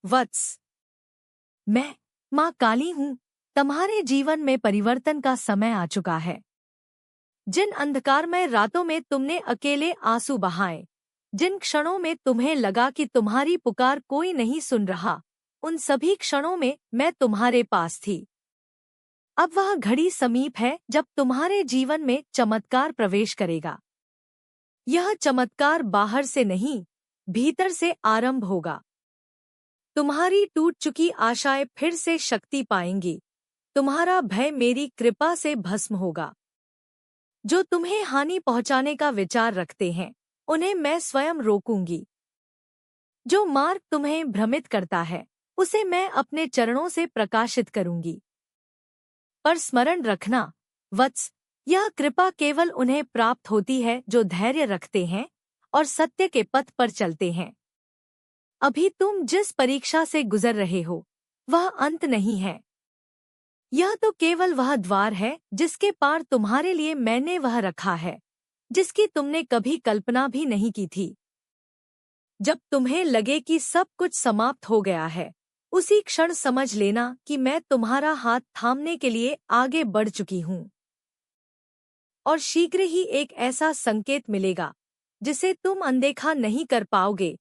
वत्स, मैं माँ काली हूँ। तुम्हारे जीवन में परिवर्तन का समय आ चुका है। जिन अंधकारमय रातों में तुमने अकेले आंसू बहाए, जिन क्षणों में तुम्हें लगा कि तुम्हारी पुकार कोई नहीं सुन रहा, उन सभी क्षणों में मैं तुम्हारे पास थी। अब वह घड़ी समीप है जब तुम्हारे जीवन में चमत्कार प्रवेश करेगा। यह चमत्कार बाहर से नहीं, भीतर से आरंभ होगा। तुम्हारी टूट चुकी आशाएं फिर से शक्ति पाएंगी। तुम्हारा भय मेरी कृपा से भस्म होगा। जो तुम्हें हानि पहुंचाने का विचार रखते हैं, उन्हें मैं स्वयं रोकूंगी। जो मार्ग तुम्हें भ्रमित करता है, उसे मैं अपने चरणों से प्रकाशित करूंगी। पर स्मरण रखना, वत्स, यह कृपा केवल उन्हें प्राप्त होती है जो धैर्य रखते हैं और सत्य के पथ पर चलते हैं। अभी तुम जिस परीक्षा से गुजर रहे हो, वह अंत नहीं है। यह तो केवल वह द्वार है जिसके पार तुम्हारे लिए मैंने वह रखा है, जिसकी तुमने कभी कल्पना भी नहीं की थी। जब तुम्हें लगे कि सब कुछ समाप्त हो गया है, उसी क्षण समझ लेना कि मैं तुम्हारा हाथ थामने के लिए आगे बढ़ चुकी हूँ। और शीघ्र ही एक ऐसा संकेत मिलेगा जिसे तुम अनदेखा नहीं कर पाओगे,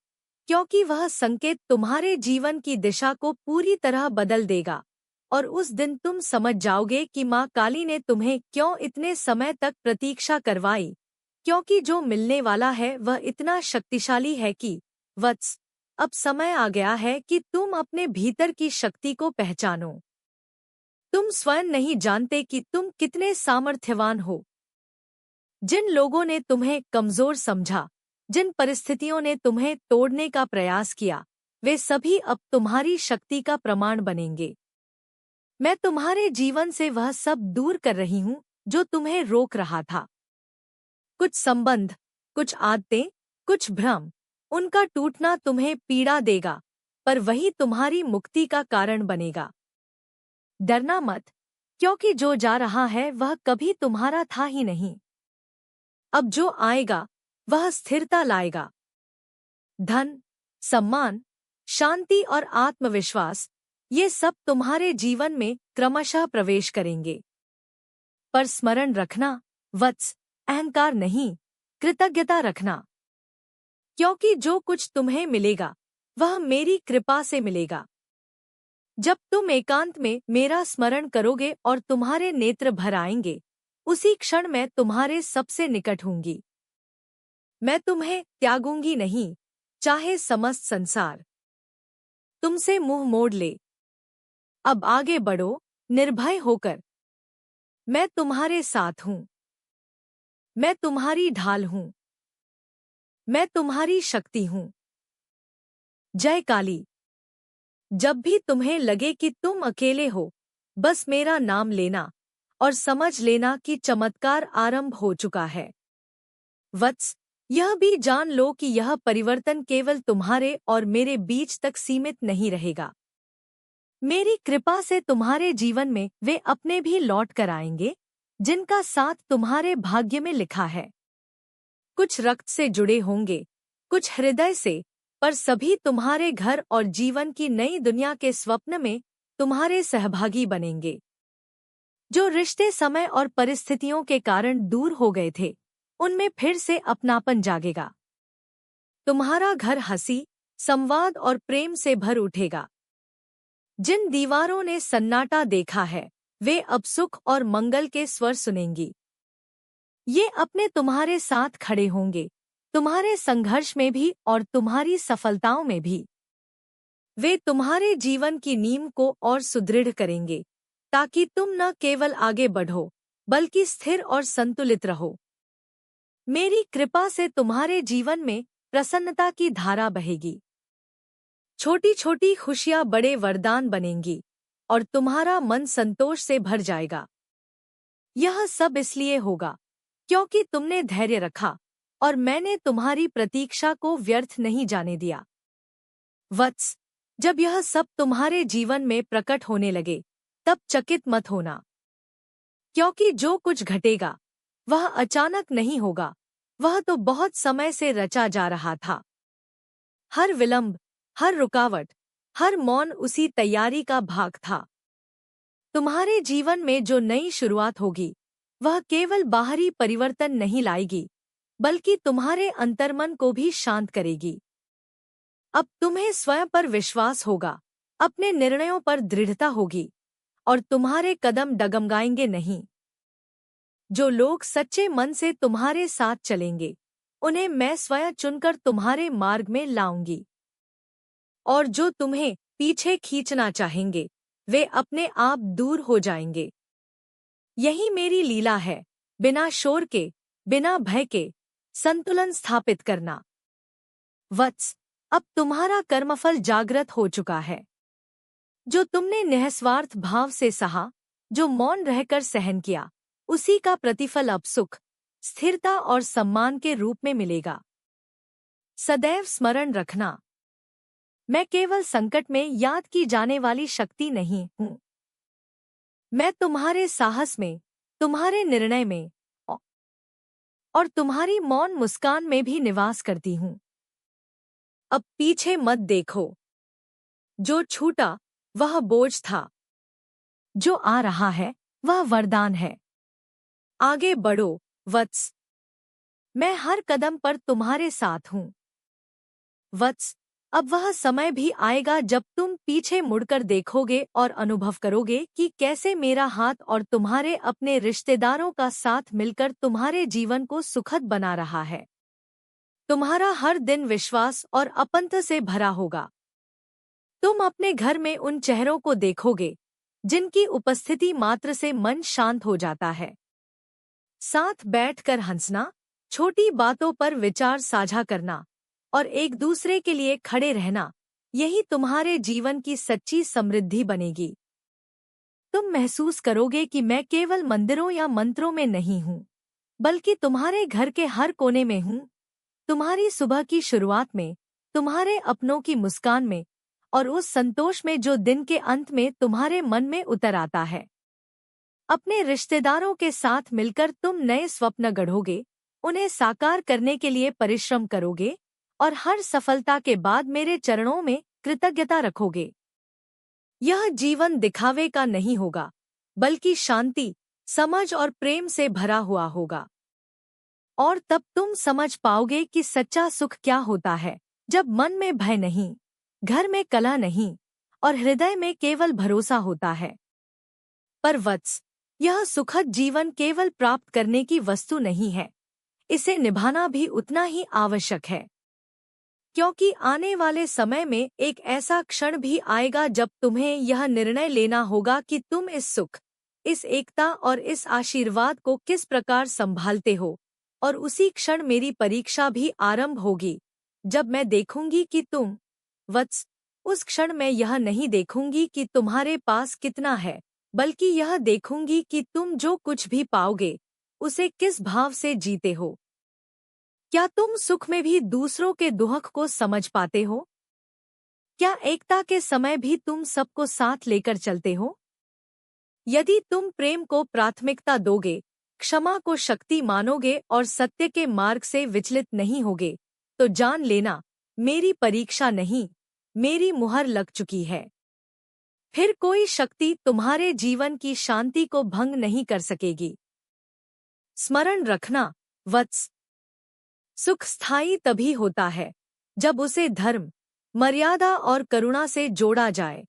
क्योंकि वह संकेत तुम्हारे जीवन की दिशा को पूरी तरह बदल देगा। और उस दिन तुम समझ जाओगे कि माँ काली ने तुम्हें क्यों इतने समय तक प्रतीक्षा करवाई, क्योंकि जो मिलने वाला है वह इतना शक्तिशाली है कि वत्स, अब समय आ गया है कि तुम अपने भीतर की शक्ति को पहचानो। तुम स्वयं नहीं जानते कि तुम कितने सामर्थ्यवान हो। जिन लोगों ने तुम्हें कमजोर समझा, जिन परिस्थितियों ने तुम्हें तोड़ने का प्रयास किया, वे सभी अब तुम्हारी शक्ति का प्रमाण बनेंगे। मैं तुम्हारे जीवन से वह सब दूर कर रही हूँ जो तुम्हें रोक रहा था। कुछ संबंध, कुछ आदतें, कुछ भ्रम, उनका टूटना तुम्हें पीड़ा देगा, पर वही तुम्हारी मुक्ति का कारण बनेगा। डरना मत, क्योंकि जो जा रहा है वह कभी तुम्हारा था ही नहीं। अब जो आएगा वह स्थिरता लाएगा। धन, सम्मान, शांति और आत्मविश्वास, ये सब तुम्हारे जीवन में क्रमशः प्रवेश करेंगे। पर स्मरण रखना, वत्स, अहंकार नहीं, कृतज्ञता रखना। क्योंकि जो कुछ तुम्हें मिलेगा, वह मेरी कृपा से मिलेगा। जब तुम एकांत में मेरा स्मरण करोगे और तुम्हारे नेत्र भर आएंगे, उसी क्षण मैं तुम्हारे सबसे निकट हूंगी। मैं तुम्हें त्यागूंगी नहीं, चाहे समस्त संसार तुमसे मुंह मोड़ ले। अब आगे बढ़ो, निर्भय होकर। मैं तुम्हारे साथ हूँ। मैं तुम्हारी ढाल हूँ। मैं तुम्हारी शक्ति हूँ। जय काली। जब भी तुम्हें लगे कि तुम अकेले हो, बस मेरा नाम लेना और समझ लेना कि चमत्कार आरंभ हो चुका है। वत्स, यह भी जान लो कि यह परिवर्तन केवल तुम्हारे और मेरे बीच तक सीमित नहीं रहेगा। मेरी कृपा से तुम्हारे जीवन में वे अपने भी लौट कर आएंगे, जिनका साथ तुम्हारे भाग्य में लिखा है। कुछ रक्त से जुड़े होंगे, कुछ हृदय से, पर सभी तुम्हारे घर और जीवन की नई दुनिया के स्वप्न में तुम्हारे सहभागी बनेंगे। जो रिश्ते समय और परिस्थितियों के कारण दूर हो गए थे, उनमें फिर से अपनापन जागेगा। तुम्हारा घर हंसी, संवाद और प्रेम से भर उठेगा। जिन दीवारों ने सन्नाटा देखा है, वे अब सुख और मंगल के स्वर सुनेंगी। ये अपने तुम्हारे साथ खड़े होंगे, तुम्हारे संघर्ष में भी और तुम्हारी सफलताओं में भी। वे तुम्हारे जीवन की नींव को और सुदृढ़ करेंगे, ताकि तुम न केवल आगे बढ़ो, बल्कि स्थिर और संतुलित रहो। मेरी कृपा से तुम्हारे जीवन में प्रसन्नता की धारा बहेगी। छोटी छोटी खुशियां बड़े वरदान बनेंगी और तुम्हारा मन संतोष से भर जाएगा। यह सब इसलिए होगा क्योंकि तुमने धैर्य रखा और मैंने तुम्हारी प्रतीक्षा को व्यर्थ नहीं जाने दिया। वत्स, जब यह सब तुम्हारे जीवन में प्रकट होने लगे, तब चकित मत होना, क्योंकि जो कुछ घटेगा वह अचानक नहीं होगा, वह तो बहुत समय से रचा जा रहा था। हर विलंब, हर रुकावट, हर मौन उसी तैयारी का भाग था। तुम्हारे जीवन में जो नई शुरुआत होगी वह केवल बाहरी परिवर्तन नहीं लाएगी, बल्कि तुम्हारे अंतर्मन को भी शांत करेगी। अब तुम्हें स्वयं पर विश्वास होगा, अपने निर्णयों पर दृढ़ता होगी और तुम्हारे कदम डगमगाएंगे नहीं। जो लोग सच्चे मन से तुम्हारे साथ चलेंगे उन्हें मैं स्वयं चुनकर तुम्हारे मार्ग में लाऊंगी, और जो तुम्हें पीछे खींचना चाहेंगे वे अपने आप दूर हो जाएंगे। यही मेरी लीला है, बिना शोर के, बिना भय के संतुलन स्थापित करना। वत्स, अब तुम्हारा कर्मफल जागृत हो चुका है। जो तुमने निःस्वार्थ भाव से सहा, जो मौन रहकर सहन किया, उसी का प्रतिफल अब सुख, स्थिरता और सम्मान के रूप में मिलेगा। सदैव स्मरण रखना, मैं केवल संकट में याद की जाने वाली शक्ति नहीं हूँ। मैं तुम्हारे साहस में, तुम्हारे निर्णय में और तुम्हारी मौन मुस्कान में भी निवास करती हूँ। अब पीछे मत देखो। जो छूटा वह बोझ था, जो आ रहा है वह वरदान है। आगे बढ़ो वत्स, मैं हर कदम पर तुम्हारे साथ हूँ। वत्स, अब वह समय भी आएगा जब तुम पीछे मुड़कर देखोगे और अनुभव करोगे कि कैसे मेरा हाथ और तुम्हारे अपने रिश्तेदारों का साथ मिलकर तुम्हारे जीवन को सुखद बना रहा है। तुम्हारा हर दिन विश्वास और अपनत्व से भरा होगा। तुम अपने घर में उन चेहरों को देखोगे जिनकी उपस्थिति मात्र से मन शांत हो जाता है। साथ बैठकर हंसना, छोटी बातों पर विचार साझा करना और एक दूसरे के लिए खड़े रहना, यही तुम्हारे जीवन की सच्ची समृद्धि बनेगी। तुम महसूस करोगे कि मैं केवल मंदिरों या मंत्रों में नहीं हूँ, बल्कि तुम्हारे घर के हर कोने में हूँ। तुम्हारी सुबह की शुरुआत में, तुम्हारे अपनों की मुस्कान में और उस संतोष में जो दिन के अंत में तुम्हारे मन में उतर आता है। अपने रिश्तेदारों के साथ मिलकर तुम नए स्वप्न गढ़ोगे, उन्हें साकार करने के लिए परिश्रम करोगे और हर सफलता के बाद मेरे चरणों में कृतज्ञता रखोगे। यह जीवन दिखावे का नहीं होगा, बल्कि शांति, समझ और प्रेम से भरा हुआ होगा। और तब तुम समझ पाओगे कि सच्चा सुख क्या होता है, जब मन में भय नहीं, घर में कलह नहीं और हृदय में केवल भरोसा होता है। पर वत्स, यह सुखद जीवन केवल प्राप्त करने की वस्तु नहीं है, इसे निभाना भी उतना ही आवश्यक है। क्योंकि आने वाले समय में एक ऐसा क्षण भी आएगा जब तुम्हें यह निर्णय लेना होगा कि तुम इस सुख, इस एकता और इस आशीर्वाद को किस प्रकार संभालते हो। और उसी क्षण मेरी परीक्षा भी आरंभ होगी, जब मैं देखूंगी कि तुम, वत्स, उस क्षण मैं यह नहीं देखूंगी कि तुम्हारे पास कितना है, बल्कि यह देखूंगी कि तुम जो कुछ भी पाओगे उसे किस भाव से जीते हो। क्या तुम सुख में भी दूसरों के दुख को समझ पाते हो? क्या एकता के समय भी तुम सबको साथ लेकर चलते हो? यदि तुम प्रेम को प्राथमिकता दोगे, क्षमा को शक्ति मानोगे और सत्य के मार्ग से विचलित नहीं होगे, तो जान लेना, मेरी परीक्षा नहीं, मेरी मुहर लग चुकी है। फिर कोई शक्ति तुम्हारे जीवन की शांति को भंग नहीं कर सकेगी। स्मरण रखना वत्स, सुख स्थायी तभी होता है जब उसे धर्म, मर्यादा और करुणा से जोड़ा जाए।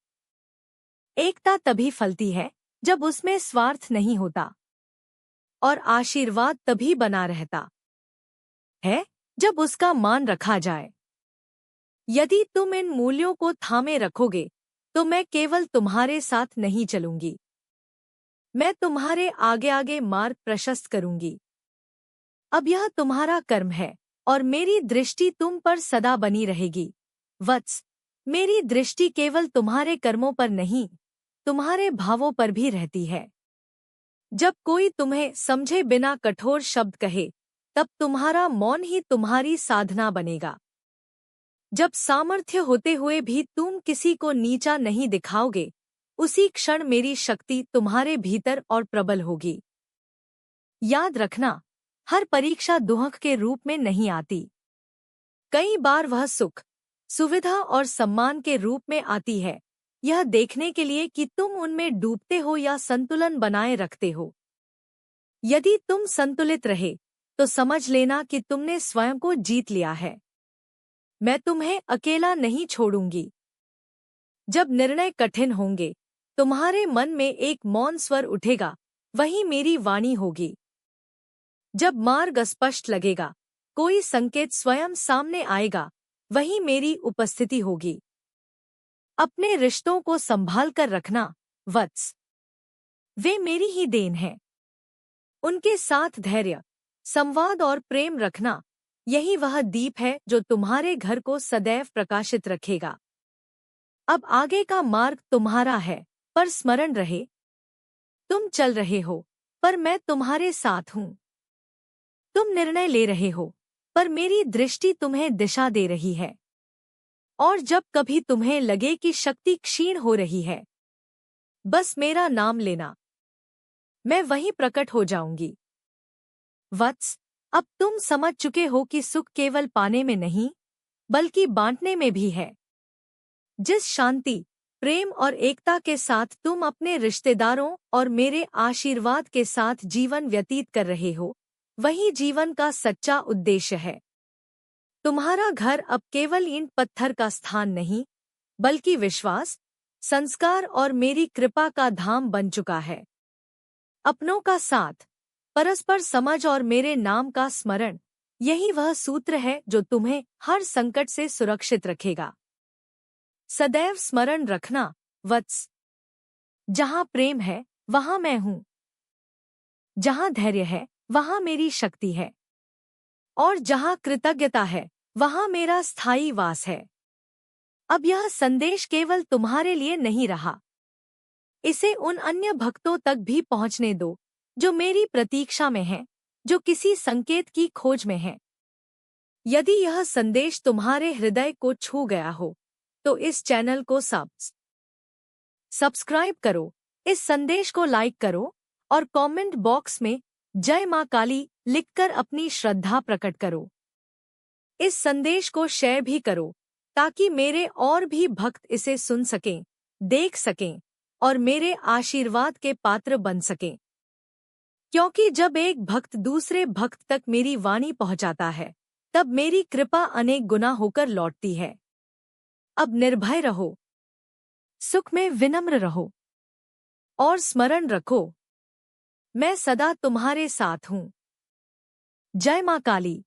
एकता तभी फलती है जब उसमें स्वार्थ नहीं होता, और आशीर्वाद तभी बना रहता है जब उसका मान रखा जाए। यदि तुम इन मूल्यों को थामे रखोगे तो मैं केवल तुम्हारे साथ नहीं चलूंगी, मैं तुम्हारे आगे आगे मार्ग प्रशस्त करूंगी। अब यह तुम्हारा कर्म है और मेरी दृष्टि तुम पर सदा बनी रहेगी। वत्स, मेरी दृष्टि केवल तुम्हारे कर्मों पर नहीं, तुम्हारे भावों पर भी रहती है। जब कोई तुम्हें समझे बिना कठोर शब्द कहे, तब तुम्हारा मौन ही तुम्हारी साधना बनेगा। जब सामर्थ्य होते हुए भी तुम किसी को नीचा नहीं दिखाओगे, उसी क्षण मेरी शक्ति तुम्हारे भीतर और प्रबल होगी। याद रखना, हर परीक्षा दुख के रूप में नहीं आती। कई बार वह सुख, सुविधा और सम्मान के रूप में आती है, यह देखने के लिए कि तुम उनमें डूबते हो या संतुलन बनाए रखते हो। यदि तुम संतुलित रहे, तो समझ लेना कि तुमने स्वयं को जीत लिया है। मैं तुम्हें अकेला नहीं छोड़ूंगी। जब निर्णय कठिन होंगे, तुम्हारे मन में एक मौन स्वर उठेगा, वही मेरी वाणी होगी। जब मार्ग स्पष्ट लगेगा, कोई संकेत स्वयं सामने आएगा, वही मेरी उपस्थिति होगी। अपने रिश्तों को संभाल कर रखना, वत्स। वे मेरी ही देन हैं। उनके साथ धैर्य, संवाद और प्रेम रखना, यही वह दीप है जो तुम्हारे घर को सदैव प्रकाशित रखेगा। अब आगे का मार्ग तुम्हारा है, पर स्मरण रहे, तुम चल रहे हो, पर मैं तुम्हारे साथ हूँ। तुम निर्णय ले रहे हो, पर मेरी दृष्टि तुम्हें दिशा दे रही है। और जब कभी तुम्हें लगे कि शक्ति क्षीण हो रही है, बस मेरा नाम लेना, मैं वहीं प्रकट हो जाऊंगी। वत्स, अब तुम समझ चुके हो कि सुख केवल पाने में नहीं, बल्कि बांटने में भी है। जिस शांति, प्रेम और एकता के साथ तुम अपने रिश्तेदारों और मेरे आशीर्वाद के साथ जीवन व्यतीत कर रहे हो, वही जीवन का सच्चा उद्देश्य है। तुम्हारा घर अब केवल ईंट पत्थर का स्थान नहीं, बल्कि विश्वास, संस्कार और मेरी कृपा का धाम बन चुका है। अपनों का साथ, परस्पर समझ और मेरे नाम का स्मरण, यही वह सूत्र है जो तुम्हें हर संकट से सुरक्षित रखेगा। सदैव स्मरण रखना, वत्स। जहाँ प्रेम है, वहाँ मैं हूँ। जहाँ धैर्य है, वहाँ मेरी शक्ति है। और जहाँ कृतज्ञता है, वहाँ मेरा स्थायी वास है। अब यह संदेश केवल तुम्हारे लिए नहीं रहा। इसे उन अन्य भक्तों तक भी पहुँचने दो, जो मेरी प्रतीक्षा में हैं, जो किसी संकेत की खोज में हैं। यदि यह संदेश तुम्हारे हृदय को छू गया हो, तो इस चैनल को सब्सक्राइब करो, इस संदेश को लाइक करो और कमेंट बॉक्स में जय मां काली लिखकर अपनी श्रद्धा प्रकट करो। इस संदेश को शेयर भी करो, ताकि मेरे और भी भक्त इसे सुन सकें, देख सकें और मेरे आशीर्वाद के पात्र बन सकें। क्योंकि जब एक भक्त दूसरे भक्त तक मेरी वाणी पहुंचाता है, तब मेरी कृपा अनेक गुना होकर लौटती है। अब निर्भय रहो, सुख में विनम्र रहो और स्मरण रखो, मैं सदा तुम्हारे साथ हूँ। जय मां काली।